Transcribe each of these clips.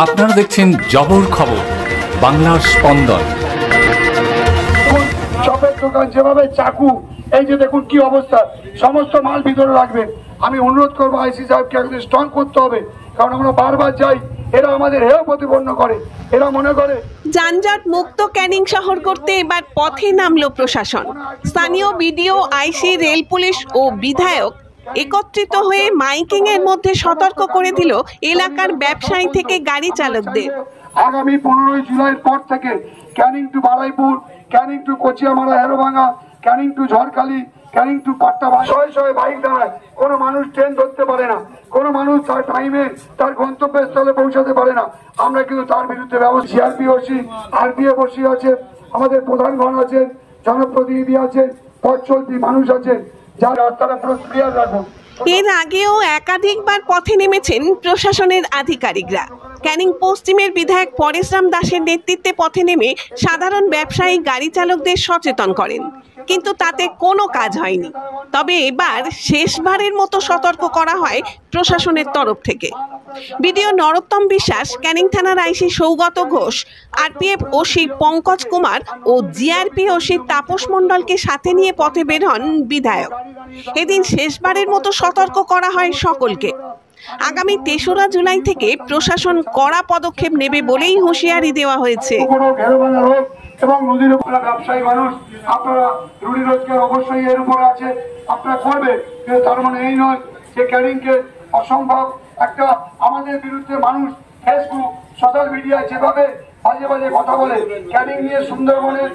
আপনারা দেখছেন জবর খবর, বাংলার স্পন্দন। চপের দোকান যেভাবে চাকু, এই যে দেখুন কি অবস্থা, সমস্ত মাল ভিতরে রাখবেন। আমি অনুরোধ করবো আইসি সাহেবকে একদম স্ট্রং করতে হবে, কারণ আমরা বারবার যাই, এরা আমাদের হেয় প্রতিপন্ন করে। এরা মনে করে যানজট মুক্ত ক্যানিং শহর করতে এবার পথে নামলো প্রশাসন। স্থানীয় বিডিও, আইসি, রেল পুলিশ ও বিধায়ক একত্রিত হয়ে মাইকিং এর মধ্যে সতর্ক করে দিল এলাকার ব্যবসায়ী থেকে গাড়ি চালকদের। আগামী 15 জুলাইয়ের পর থেকে Canning to Baruipur, Canning to Kochiamara Herobhanga, Canning to Jharkhali, Canning to Patta, শয়ে বাইক দাঁড়ায়। কোনো মানুষ ট্রেন ধরতে পারে না, কোনো মানুষ তার টাইমে তার গন্তব্যস্থলে পৌঁছাতে পারে না। আমরা কিন্তু তার বিরুদ্ধে ব্যবস্থা, সিআরপিওসি, আরপিএফওসি আছে, আমাদের প্রধানগণ আছেন, জনপ্রতিনিধি আছেন, পথ চলতি মানুষ আছেন, যার রাস্তাটা পুরো ক্লিয়ার রাখুন। এর আগেও একাধিকবার পথে নেমেছেন প্রশাসনের আধিকারিকরা। ক্যানিং পশ্চিমের বিধায়ক পরেশরাম দাসের নেতৃত্বে পথে নেমে সাধারণ ব্যবসায়ী, গাড়ি চালকদের সচেতন করেন, কিন্তু তাতে কোনো কাজ হয়নি। তবে এবার শেষবারের মতো সতর্ক করা হয় প্রশাসনের তরফ থেকে। বিডিও নরোত্তম বিশ্বাস, ক্যানিং থানার আইসি সৌগত ঘোষ, আরপিএফ ওসি পঙ্কজ কুমার ও জিআরপি ওসি তাপস মণ্ডলকে সাথে নিয়ে পথে বের হন বিধায়ক। এদিন শেষবারের মতো সতর্ক করা হয় সকলকে। আগামী 3রা জুলাই থেকে প্রশাসন কড়া পদক্ষেপ নেবে বলেই হুঁশিয়ারি দেওয়া হয়েছে। এবং নদীর উপর ব্যবসায়ী মানুষ, আপনারা রুটি রোজগার অবশ্যই এর উপরে আছে, আপনারা করবে, কিন্তু তার মানে এই নয় যে ক্যানিংকে অসম্ভব একটা আমাদের বিরুদ্ধে মানুষ ফেসবুক, সোশ্যাল মিডিয়া যেভাবে বাজে বাজে কথা বলে, ক্যানিং নিয়ে সুন্দরবনের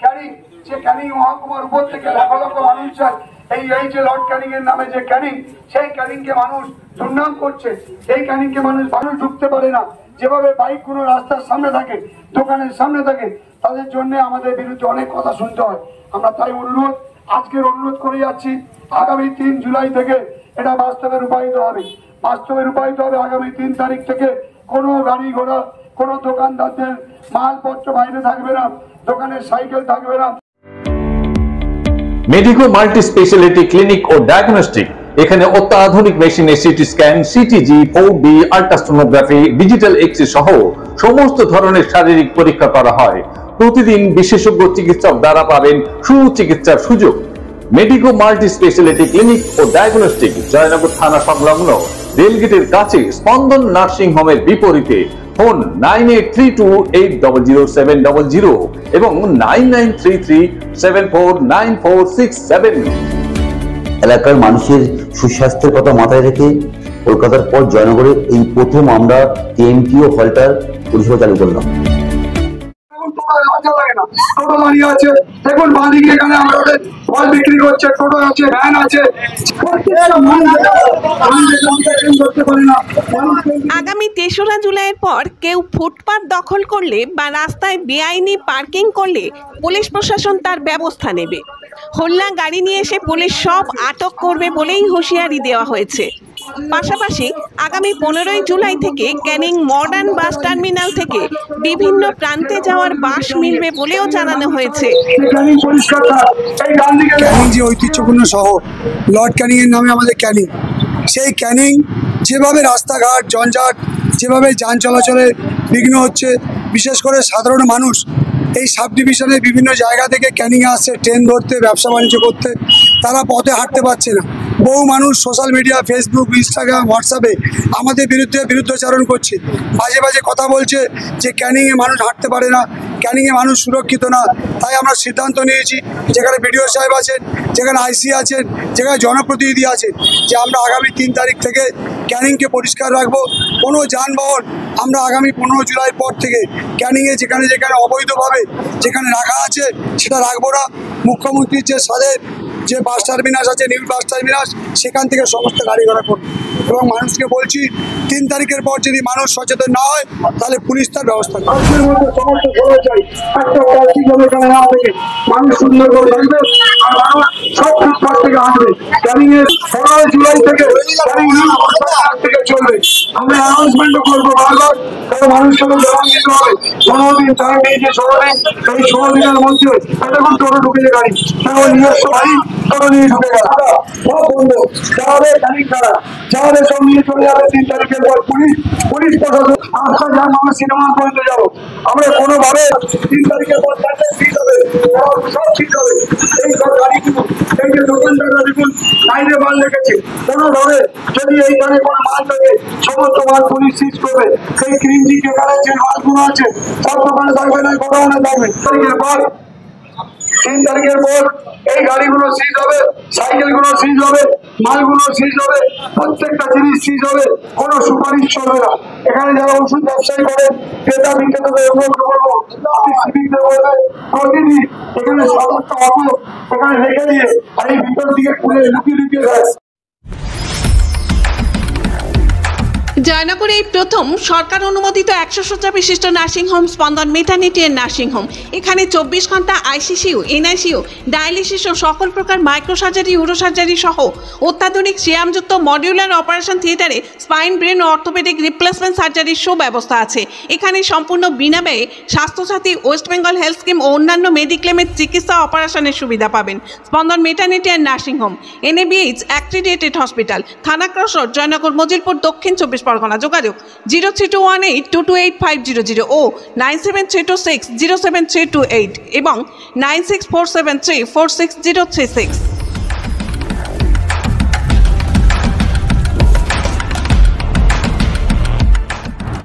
ক্যানিং, যে ক্যানিং মহকুমার উপর থেকে লক্ষ লক্ষ মানুষ যায়, এই যে লর্ড ক্যানিং এর নামে যে ক্যানিং, সেই ক্যানিংকে মানুষ দুর্নাম করছে। এই ক্যানিংকে মানুষ ঢুকতে পারে না, যেভাবে বাইক কোনো রাস্তার সামনে থাকে, দোকানের সামনে থাকে, তাদের জন্য আমাদের বিরুদ্ধে অনেক কথা শুনতে হয়। আমরা তাই আজকের অনুরোধ করে যাচ্ছি, আগামী 3 জুলাই থেকে এটা বাস্তবে রূপায়িত হবে। আগামী 3 তারিখ থেকে কোনো গাড়ি ঘোড়া, কোনো দোকানদারদের মালপত্র বাইরে থাকবে না, দোকানের সাইকেল থাকবে না। মেডিকো মাল্টি স্পেশালিটি ক্লিনিক ও ডায়াগনস্টিক, এখানে অত্যাধুনিক মেশিনে CT scan, CTG, 4D, ultrasonography, digital X-ray সহ সমস্ত ধরনের শারীরিক পরীক্ষা করা হয়। প্রতিদিন বিশেষজ্ঞ চিকিৎসক দ্বারা পাবেন সুচিকিৎসার সুযোগ। মেডিকো মাল্টি স্পেশালিটি ক্লিনিক ও ডায়াগনস্টিক, জয়নগর থানা সংলগ্ন রেলগেটের কাছে, স্পন্দন নার্সিং হোমের বিপরীতে। ফোন 9832800700 এবং 9933749467। এলাকার মানুষের সুস্বাস্থ্যের কথা মাথায় রেখে কলকাতার পর জয়নগরে এই প্রথম আমরা টিএমটিও হলটার পরিষেবা চালু করলাম। দেখুন বাঁদিকে এখানে আমাদের ফল বিক্রি করছে, টোটো আছে, ভ্যান আছে। আগামী 3রা জুলাইয়ের পর কেউ ফুটপাত দখল করলে বা রাস্তায় বেআইনি পার্কিং করলে পুলিশ প্রশাসন তার ব্যবস্থা নেবে। হোল্লা গাড়ি নিয়ে এসে পুলিশ সব আটক করবে বলেই হুঁশিয়ারি দেওয়া হয়েছে। পাশাপাশি আগামী 15 জুলাই থেকে ক্যানিং মডার্ন বাস টার্মিনাল থেকে বিভিন্ন প্রান্তে যাওয়ার বাস মিলবে বলেও জানানো হয়েছে। ক্যানিং যে ঐতিহ্যপূর্ণ শহর, লর্ড ক্যানিং এর নামে আমাদের ক্যানিং, সেই ক্যানিং যেভাবে রাস্তাঘাট জঞ্জাট, যেভাবে যান চলাচলে বিঘ্ন হচ্ছে, বিশেষ করে সাধারণ মানুষ এই সাব ডিভিশনের বিভিন্ন জায়গা থেকে ক্যানিংয়ে আসছে ট্রেন ধরতে, ব্যবসা বাণিজ্য করতে, তারা পথে হাঁটতে পারছে না। বহু মানুষ সোশ্যাল মিডিয়া, ফেসবুক, ইনস্টাগ্রাম, হোয়াটসঅ্যাপে আমাদের বিরুদ্ধাচরণ করছে, বাজে বাজে কথা বলছে যে ক্যানিংয়ে মানুষ হাঁটতে পারে না, ক্যানিংয়ে মানুষ সুরক্ষিত না। তাই আমরা সিদ্ধান্ত নিয়েছি, যেখানে বিডিও সাহেব আছেন, যেখানে আইসি আছেন, যেখানে জনপ্রতিনিধি আছেন, যে আমরা আগামী 3 তারিখ থেকে ক্যানিংকে পরিষ্কার রাখবো। কোনো যানবাহন আমরা আগামী 15 জুলাই পর থেকে ক্যানিংয়ে যেখানে যেখানে অবৈধভাবে যেখানে রাখা আছে সেটা রাখবো না। মুখ্যমন্ত্রীর যে সাদের যে বাস টার্মিনাস আছে, নিউ বাস টার্মিনাস, সেখান থেকে সমস্ত গাড়ি ঘোড়া করবে। এবং মানুষকে বলছি, 3 তারিখের পর যদি মানুষ সচেতন না হয় তাহলে পুলিশ তার ব্যবস্থা করবে। আমরা অ্যানাউন্সমেন্টও করবো বারবার, কারণ মানুষকে জবাব দিতে হবে। 15 দিন টাইম নিয়েছে, 16 দিন, এই 16 দিনের মধ্যে এতক্ষণ টোটো ঢুকেছে গাড়ি, নিজস্ব গাড়ি করে নিয়ে ঢুকে গেল, সব বন্ধ, যাবে তারিখ ছাড়া, যাবে সব নিয়ে চলে যাবে 3 তারিখের পর। পুলিশ প্রশাসন আস্থা যান, আমরা সিনেমা পর্যন্ত যাবো, আমরা কোনোভাবে 3 তারিখের পর যাতে ঠিক হবে, সব ঠিক হবে। এই সব গাড়িগুলো, এই যে দোকানদাররা দেখুন বাইরে মাল রেখেছে, কোনোভাবে যদি এইখানে কোনো মাল থাকে সমস্ত মাল পুলিশ সিজ করবে। সেই ক্রিঞ্জি যেখানে যে মালগুলো আছে সব দোকানে থাকবে না, গোডাউনে থাকবে। 3 তারিখের পর এই গাড়িগুলো সিজ হবে, সাইকেলগুলো সিজ হবে, মালগুলো সিজ হবে, প্রত্যেকটা জিনিস সিজ হবে, কোনো সুপারিশ চলবে না। এখানে যারা ওষুধ ব্যবসায়ী করে ক্রেতা বিক্রেতাদের অনুরোধ করবো, আপনি সিভিকদের বলবেন প্রতিদিন এখানে সমস্ত অটো এখানে রেখে দিয়ে আর এই ভিতর দিকে খুলে লুকিয়ে দেয়। জয়নগরে এই প্রথম সরকার অনুমোদিত 100 শয্যা বিশিষ্ট নার্সিংহোম স্পন্দন মেটার্নিটি এন্ড নার্সিংহোম। এখানে 24 ঘন্টা আইসিসিউ, এনআইসিউ, ডায়ালিসিস ও সকল প্রকার মাইক্রোসার্জারি, ইউরোসার্জারি সহ অত্যাধুনিক সিয়ামযুক্ত মডিউলার অপারেশন থিয়েটারে স্পাইন, ব্রেন ও অর্থোপেডিক রিপ্লেসমেন্ট সার্জারির সুব্যবস্থা আছে। এখানে সম্পূর্ণ বিনা ব্যয়ে Swasthyasathi, West Bengal health scheme ও অন্যান্য মেডিক্লেমের চিকিৎসা অপারেশনের সুবিধা পাবেন। Spandan maternity and nursing home, NABH accredited hospital, Thana cross road, Joynagar, Majilpur, Dakshin 24 Pargana. যোগাযোগ 0321822850 ও 9732607328 এবং 9647346036।